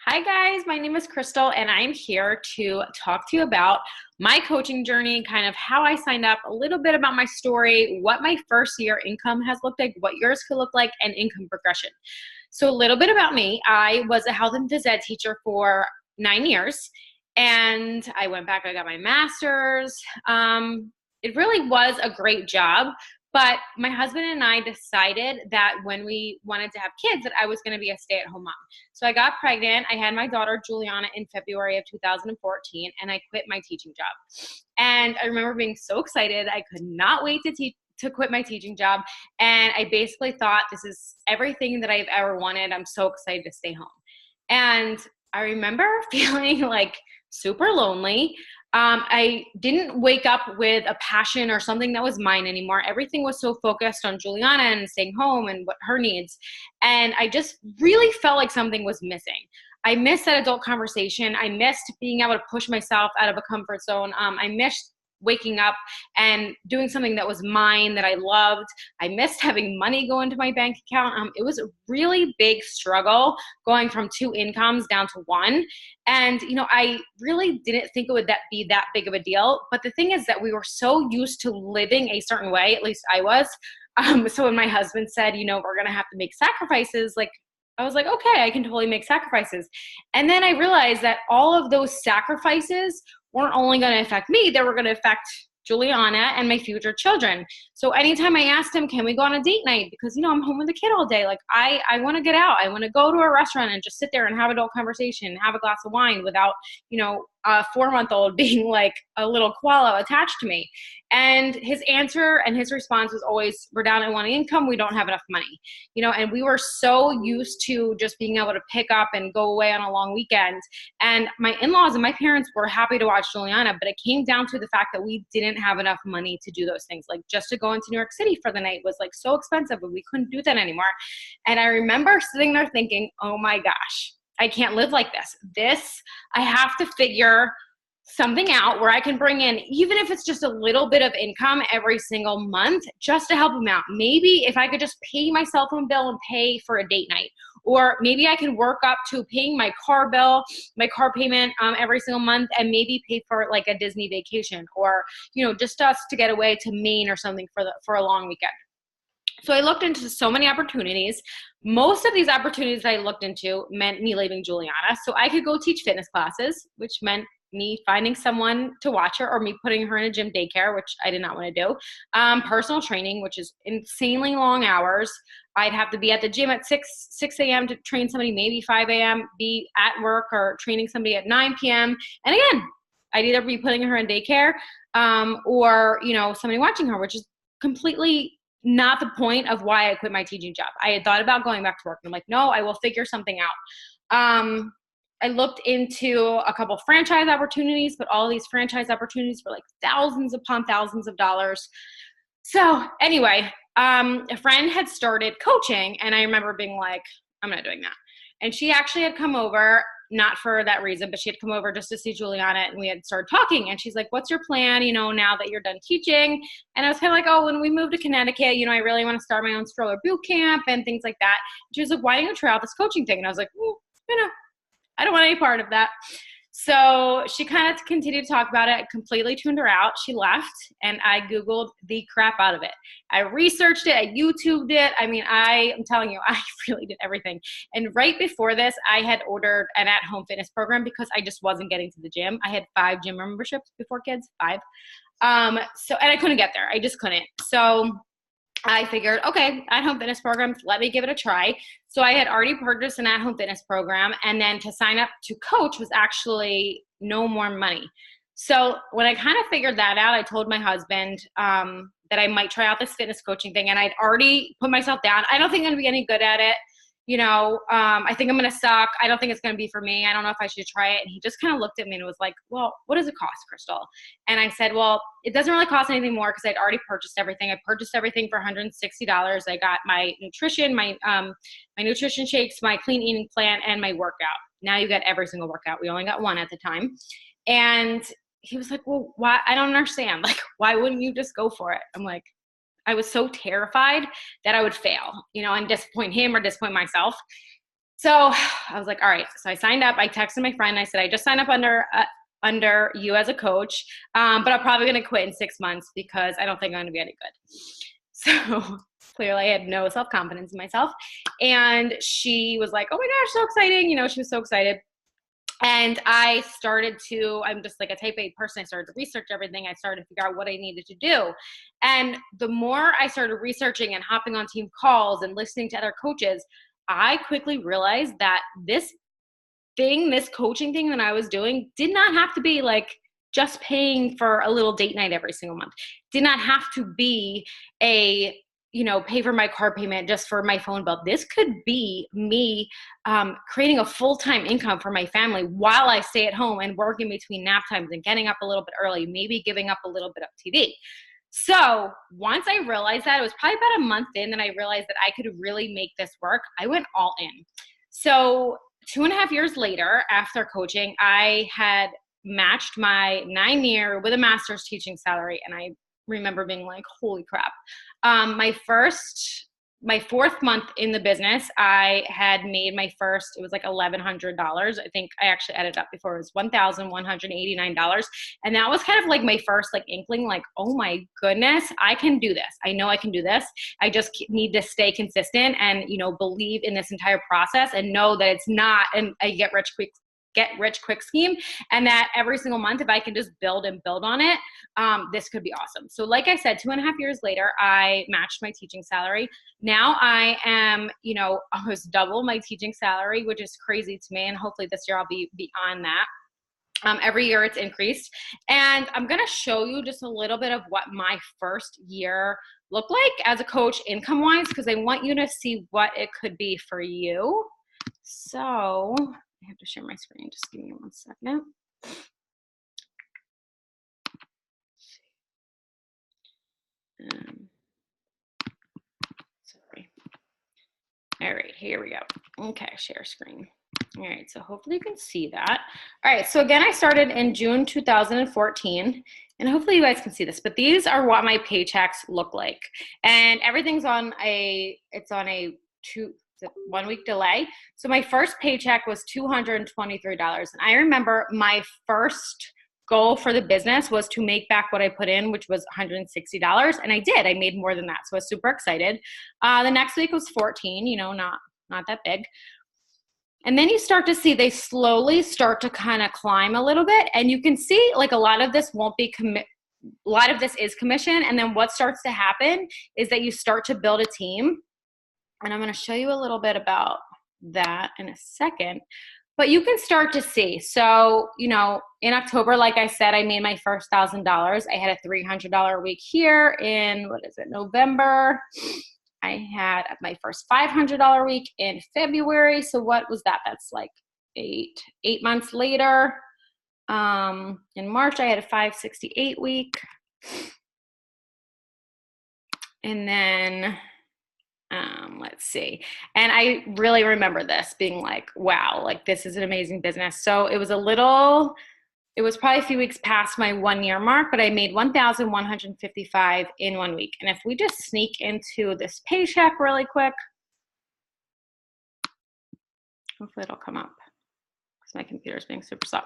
Hi guys, my name is Crystal and I'm here to talk to you about my coaching journey, kind of how I signed up, a little bit about my story, what my first year income has looked like, what yours could look like, and income progression. So a little bit about me. I was a health and phys ed teacher for 9 years and I went back, I got my master's. It really was a great job. But my husband and I decided that when we wanted to have kids, that I was going to be a stay-at-home mom. So I got pregnant. I had my daughter Juliana in February of 2014, and I quit my teaching job. And I remember being so excited. I could not wait to quit my teaching job. And I basically thought, this is everything that I've ever wanted. I'm so excited to stay home. And I remember feeling like super lonely. I didn't wake up with a passion or something that was mine anymore. Everything was so focused on Juliana and staying home and what her needs. And I just really felt like something was missing. I missed that adult conversation. I missed being able to push myself out of a comfort zone. I missed waking up and doing something that was mine that I loved. I missed having money go into my bank account. It was a really big struggle going from two incomes down to one. And, I really didn't think it would be that big of a deal. But the thing is that we were so used to living a certain way, at least I was. So when my husband said, we're going to have to make sacrifices, like, I was like, okay, I can totally make sacrifices. And then I realized that all of those sacrifices weren't only going to affect me, they were going to affect Juliana and my future children. So anytime I asked him, can we go on a date night? Because, I'm home with the kid all day. Like, I want to get out. I want to go to a restaurant and just sit there and have adult conversation, have a glass of wine without, a 4-month-old being like a little koala attached to me. And his answer and his response was always, we're down at one income. We don't have enough money, and we were so used to just being able to pick up and go away on a long weekend. And my in-laws and my parents were happy to watch Juliana, but it came down to the fact that we didn't have enough money to do those things. Like, just to go into New York City for the night was like so expensive, and we couldn't do that anymore. And I remember sitting there thinking, oh my gosh, I can't live like this. I have to figure something out where I can bring in, even if it's just a little bit of income every single month, just to help him out. Maybe if I could just pay my cell phone bill and pay for a date night, or maybe I can work up to paying my car bill, my car payment every single month, and maybe pay for like a Disney vacation, or just us to get away to Maine or something for a long weekend. So I looked into so many opportunities. Most of these opportunities I looked into meant me leaving Juliana. So I could go teach fitness classes, which meant me finding someone to watch her, or me putting her in a gym daycare, which I did not want to do. Personal training, which is insanely long hours. I'd have to be at the gym at 6 a.m. to train somebody, maybe 5 a.m., be at work or training somebody at 9 p.m. And again, I'd either be putting her in daycare or, somebody watching her, which is completely not the point of why I quit my teaching job. I had thought about going back to work. And I'm like, no, I will figure something out. I looked into a couple franchise opportunities, but all these franchise opportunities were like thousands upon thousands of dollars. So anyway, a friend had started coaching, and I remember being like, I'm not doing that. And she actually had come over, not for that reason, but she had come over just to see Juliana, and we had started talking. And she's like, what's your plan, now that you're done teaching? And I was kind of like, oh, when we moved to Connecticut, I really want to start my own stroller boot camp and things like that. And she was like, why don't you try out this coaching thing? And I was like, I don't want any part of that. So she kind of continued to talk about it. I completely tuned her out. She left, and I Googled the crap out of it. I researched it. I YouTubed it. I mean, I'm telling you, I really did everything. And right before this, I had ordered an at-home fitness program because I just wasn't getting to the gym. I had 5 gym memberships before kids, 5. And I couldn't get there. I just couldn't. So I figured, okay, at-home fitness programs, let me give it a try. So I had already purchased an at-home fitness program, and then to sign up to coach was actually no more money. So when I kind of figured that out, I told my husband that I might try out this fitness coaching thing, and I'd already put myself down. I don't think I'm going to be any good at it. I think I'm going to suck. I don't think it's going to be for me. I don't know if I should try it. And he just kind of looked at me and was like, well, what does it cost, Crystal? And I said, well, it doesn't really cost anything more because I'd already purchased everything. I purchased everything for $160. I got my nutrition, my nutrition shakes, my clean eating plan, and my workout. Now you get every single workout. We only got one at the time. And he was like, well, why? I don't understand. Like, why wouldn't you just go for it? I'm like, I was so terrified that I would fail, and disappoint him or disappoint myself. So I was like, all right. So I signed up. I texted my friend. I said, I just signed up under you as a coach, but I'm probably going to quit in 6 months because I don't think I'm going to be any good. So clearly I had no self-confidence in myself. And she was like, oh my gosh, so exciting. She was so excited. And I'm just like a type A person. I started to research everything. I started to figure out what I needed to do. And the more I started researching and hopping on team calls and listening to other coaches, I quickly realized that this coaching thing that I was doing did not have to be like just paying for a little date night every single month. Did not have to be pay for my car payment just for my phone bill. This could be me creating a full-time income for my family while I stay at home and working between nap times and getting up a little bit early, maybe giving up a little bit of TV. So once I realized that, it was probably about a month in, and I realized that I could really make this work. I went all in. So 2.5 years later, after coaching, I had matched my 9-year with a master's teaching salary. And I remember being like, holy crap. My fourth month in the business, I had made my first, it was like $1,100. I think I actually added up before. It was $1,189. And that was kind of like my first like inkling, like, oh my goodness, I can do this. I know I can do this. I just need to stay consistent and, believe in this entire process and know that it's not a get rich quick scheme, and that every single month, if I can just build and build on it, this could be awesome. So like I said, 2.5 years later, I matched my teaching salary. Now I am, almost double my teaching salary, which is crazy to me. And hopefully this year I'll be beyond that. Every year it's increased. And I'm going to show you just a little bit of what my first year looked like as a coach income-wise, because I want you to see what it could be for you. So I have to share my screen. Just give me 1 second. Sorry. All right, here we go. Okay, share screen. All right, so hopefully you can see that. All right, so again, I started in June 2014, and hopefully you guys can see this, but these are what my paychecks look like. And everything's on a 1 week delay. So my first paycheck was $223. And I remember my first goal for the business was to make back what I put in, which was $160. And I did. I made more than that. So I was super excited. The next week was 14, not that big. And then you start to see they slowly start to kind of climb a little bit. And you can see like a lot of this won't be a lot of this is commission. And then what starts to happen is that you start to build a team. And I'm going to show you a little bit about that in a second. But you can start to see. So, in October, like I said, I made my first $1,000. I had a $300 week here in, November. I had my first $500 week in February. So what was that? That's like eight months later. In March, I had a $568 week. And then let's see. And I really remember this being like, wow, like this is an amazing business. So it was probably a few weeks past my 1 year mark, but I made $1,155 in 1 week. And if we just sneak into this paycheck really quick, hopefully it'll come up because my computer's being super slow.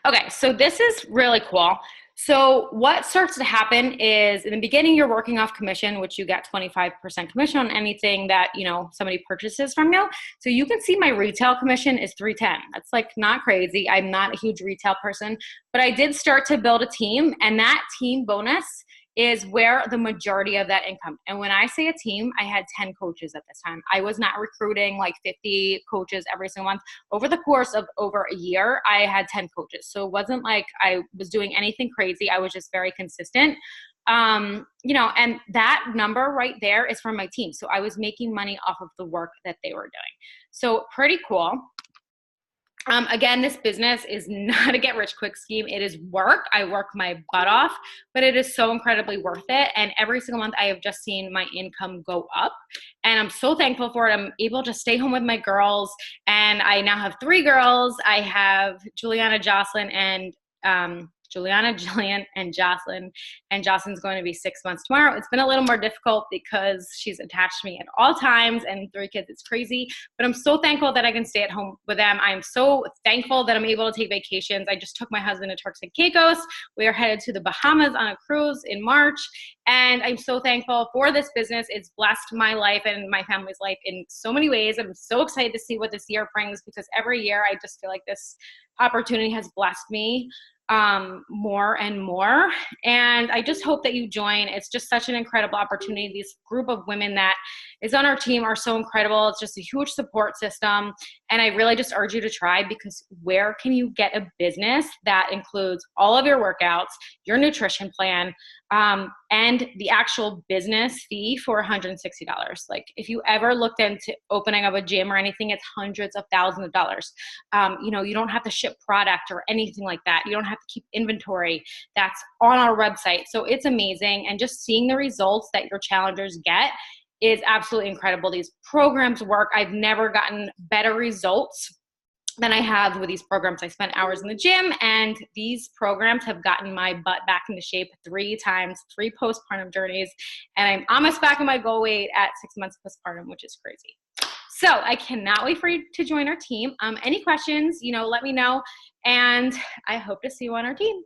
Okay, so this is really cool. So what starts to happen is in the beginning, you're working off commission, which you get 25% commission on anything that, somebody purchases from you. So you can see my retail commission is $310. That's like not crazy. I'm not a huge retail person, but I did start to build a team, and that team bonus is where the majority of that income. And when I say a team, I had 10 coaches at this time. I was not recruiting like 50 coaches every single month. Over the course of over a year, I had 10 coaches. So it wasn't like I was doing anything crazy. I was just very consistent. And that number right there is from my team. So I was making money off of the work that they were doing. So pretty cool. Again, this business is not a get rich quick scheme. It is work. I work my butt off, but it is so incredibly worth it. And every single month I have just seen my income go up, and I'm so thankful for it. I'm able to stay home with my girls, and I now have 3 girls. I have Juliana, Jocelyn, and Juliana, Jillian, and Jocelyn. And Jocelyn's going to be 6 months tomorrow. It's been a little more difficult because she's attached to me at all times, and 3 kids, it's crazy. But I'm so thankful that I can stay at home with them. I'm so thankful that I'm able to take vacations. I just took my husband to Turks and Caicos. We are headed to the Bahamas on a cruise in March. And I'm so thankful for this business. It's blessed my life and my family's life in so many ways. I'm so excited to see what this year brings, because every year I just feel like this opportunity has blessed me more and more. And I just hope that you join. It's just such an incredible opportunity. This group of women that is on our team are so incredible. It's just a huge support system. And I really just urge you to try, because where can you get a business that includes all of your workouts, your nutrition plan, and the actual business fee for $160? Like, if you ever looked into opening up a gym or anything, it's hundreds of thousands of dollars. You don't have to ship product or anything like that. You don't have to keep inventory. That's on our website. So it's amazing. And just seeing the results that your challengers get is absolutely incredible. These programs work. I've never gotten better results than I have with these programs. I spent hours in the gym, and these programs have gotten my butt back into shape 3 times, 3 postpartum journeys, and I'm almost back in my goal weight at 6 months postpartum, which is crazy. So I cannot wait for you to join our team. Any questions, let me know, and I hope to see you on our team.